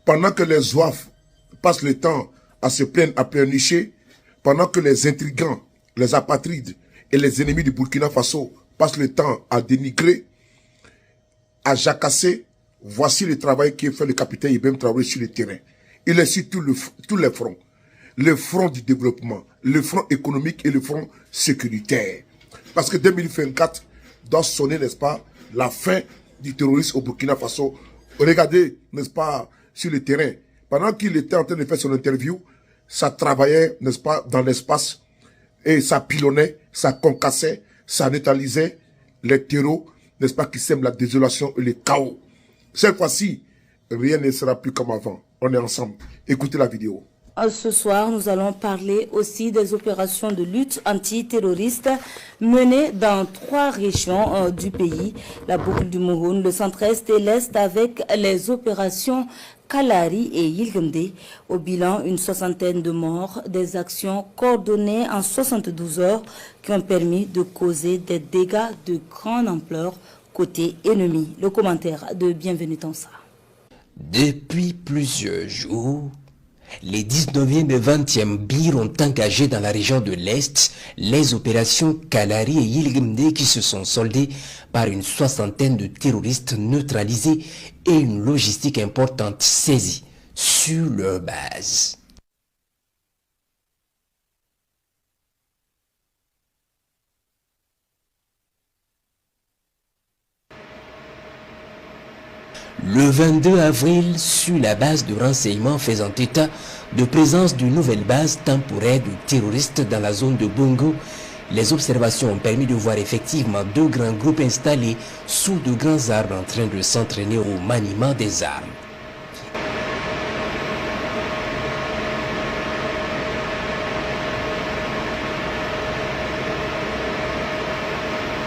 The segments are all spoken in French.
Pendant que les zouaves passent le temps à se plaindre, à pleurnicher, pendant que les intrigants, les apatrides et les ennemis du Burkina Faso passent le temps à dénigrer, à jacasser, voici le travail qui est fait le capitaine Ibrahim Traoré sur le terrain. Il est sur tous les fronts. Le front du développement, le front économique et le front sécuritaire. Parce que 2024 doit sonner, n'est-ce pas, la fin du terrorisme au Burkina Faso. Regardez, n'est-ce pas, sur le terrain. Pendant qu'il était en train de faire son interview, ça travaillait, n'est-ce pas, dans l'espace. Et ça pilonnait, ça concassait, ça neutralisait les terreaux, n'est-ce pas, qui sèment la désolation et le chaos. Cette fois-ci, rien ne sera plus comme avant. On est ensemble. Écoutez la vidéo. Ce soir, nous allons parler aussi des opérations de lutte antiterroriste menées dans 3 régions du pays, la boucle du Mouhoun, le centre-est et l'est, avec les opérations Kalari et Yilgende. Au bilan, une 60aine de morts, des actions coordonnées en 72 heures qui ont permis de causer des dégâts de grande ampleur côté ennemi. Le commentaire de Bienvenue Tansa. Depuis plusieurs jours, les 19e et 20e BIR ont engagé dans la région de l'Est les opérations Kalari et Yilgende qui se sont soldées par une 60aine de terroristes neutralisés et une logistique importante saisie sur leur base. Le 22 avril, sur la base de renseignements faisant état de présence d'une nouvelle base temporaire de terroristes dans la zone de Bongo, les observations ont permis de voir effectivement 2 grands groupes installés sous de grands arbres en train de s'entraîner au maniement des armes.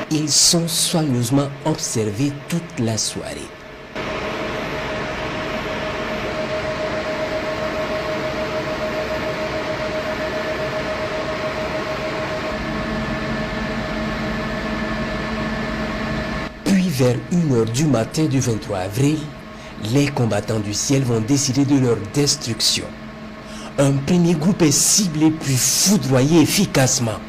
Ils sont soigneusement observés toute la soirée. Vers 1h du matin du 23 avril, les combattants du ciel vont décider de leur destruction. Un premier groupe est ciblé puis foudroyé efficacement.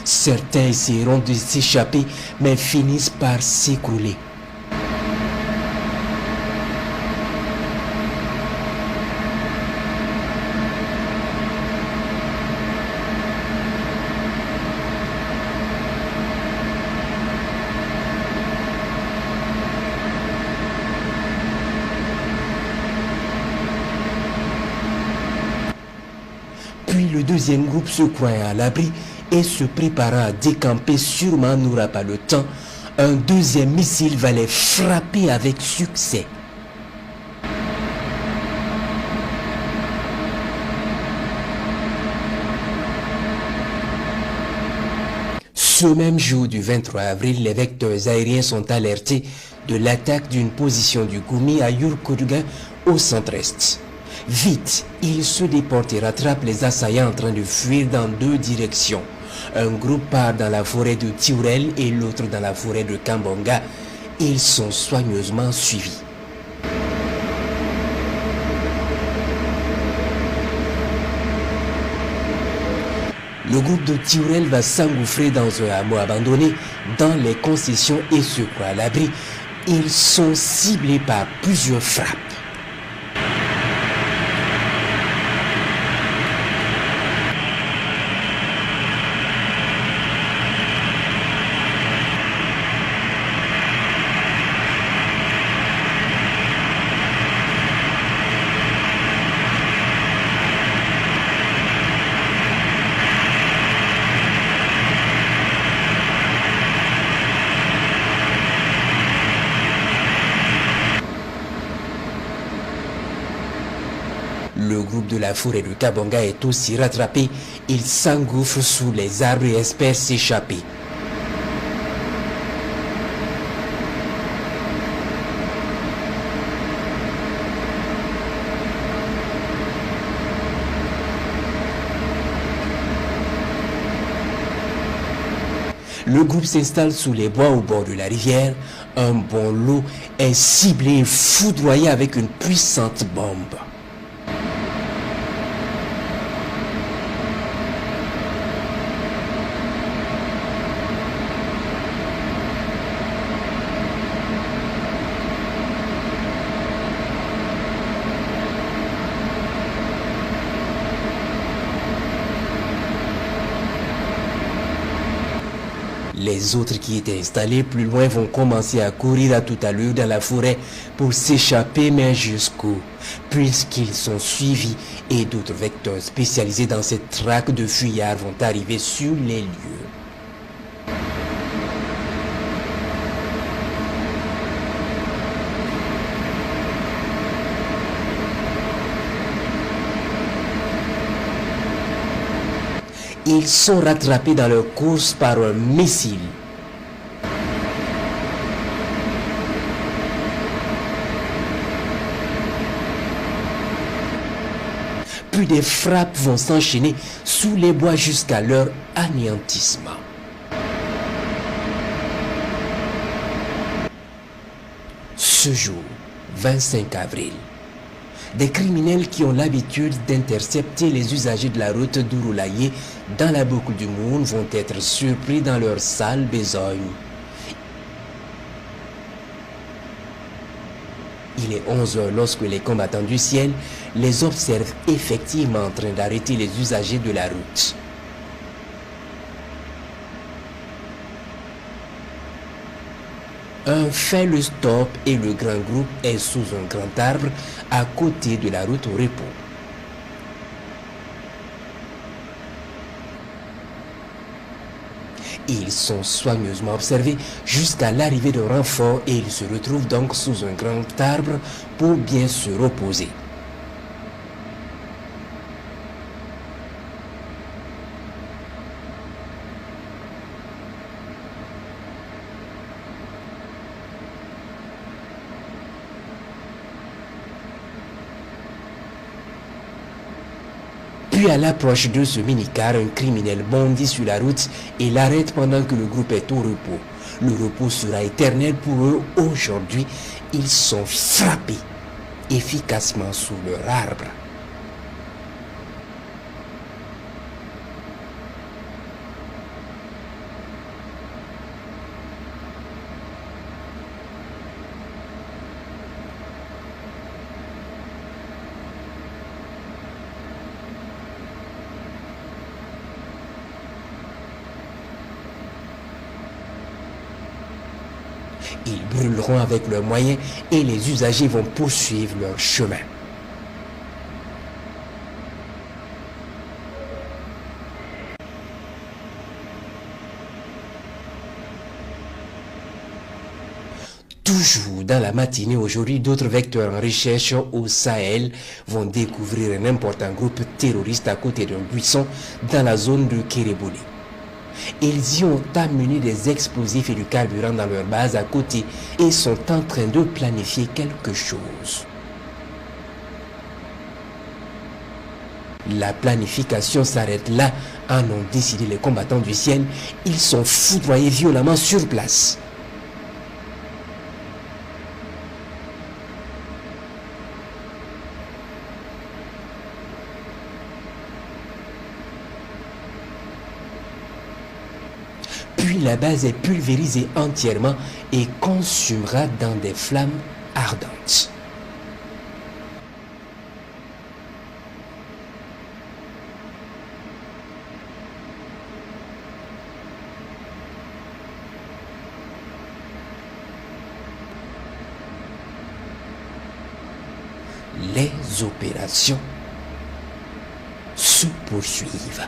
Certains essaieront de s'échapper mais finissent par s'écrouler. Puis le deuxième groupe se croyant à l'abri et se préparant à décamper, sûrement n'aura pas le temps, un deuxième missile va les frapper avec succès. Ce même jour du 23 avril, les vecteurs aériens sont alertés de l'attaque d'une position du Goumi à Yurkoduga au centre-est. Vite, ils se déportent et rattrapent les assaillants en train de fuir dans 2 directions. Un groupe part dans la forêt de Tiurel et l'autre dans la forêt de Kambonga. Ils sont soigneusement suivis. Le groupe de Tiurel va s'engouffrer dans un hameau abandonné dans les concessions et se croit à l'abri. Ils sont ciblés par plusieurs frappes. Le groupe de la forêt de Kabonga est aussi rattrapé. Il s'engouffre sous les arbres et espère s'échapper. Le groupe s'installe sous les bois au bord de la rivière. Un bon lot est ciblé et foudroyé avec une puissante bombe. Les autres qui étaient installés plus loin vont commencer à courir à toute allure dans la forêt pour s'échapper, mais jusqu'où, puisqu'ils sont suivis et d'autres vecteurs spécialisés dans cette traque de fuyards vont arriver sur les lieux. Ils sont rattrapés dans leur course par un missile. Puis des frappes vont s'enchaîner sous les bois jusqu'à leur anéantissement. Ce jour, 25 avril, des criminels qui ont l'habitude d'intercepter les usagers de la route d'Ourulaye dans la boucle du Moun vont être surpris dans leur sale besogne. Il est 11 heures lorsque les combattants du ciel les observent effectivement en train d'arrêter les usagers de la route. Un fait le stop et le grand groupe est sous un grand arbre à côté de la route au repos. Ils sont soigneusement observés jusqu'à l'arrivée de renforts et ils se retrouvent donc sous un grand arbre pour bien se reposer. Puis à l'approche de ce minicar, un criminel bondit sur la route et l'arrête pendant que le groupe est au repos. Le repos sera éternel pour eux. Aujourd'hui, ils sont frappés efficacement sous leur arbre. Ils brûleront avec leurs moyens et les usagers vont poursuivre leur chemin. Toujours dans la matinée aujourd'hui, d'autres vecteurs en recherche au Sahel vont découvrir un important groupe terroriste à côté d'un buisson dans la zone de Kéréboulé. Ils y ont amené des explosifs et du carburant dans leur base à côté et sont en train de planifier quelque chose. La planification s'arrête là, en ont décidé les combattants du ciel. Ils sont foudroyés violemment sur place. Puis la base est pulvérisée entièrement et consumera dans des flammes ardentes. Les opérations se poursuivent.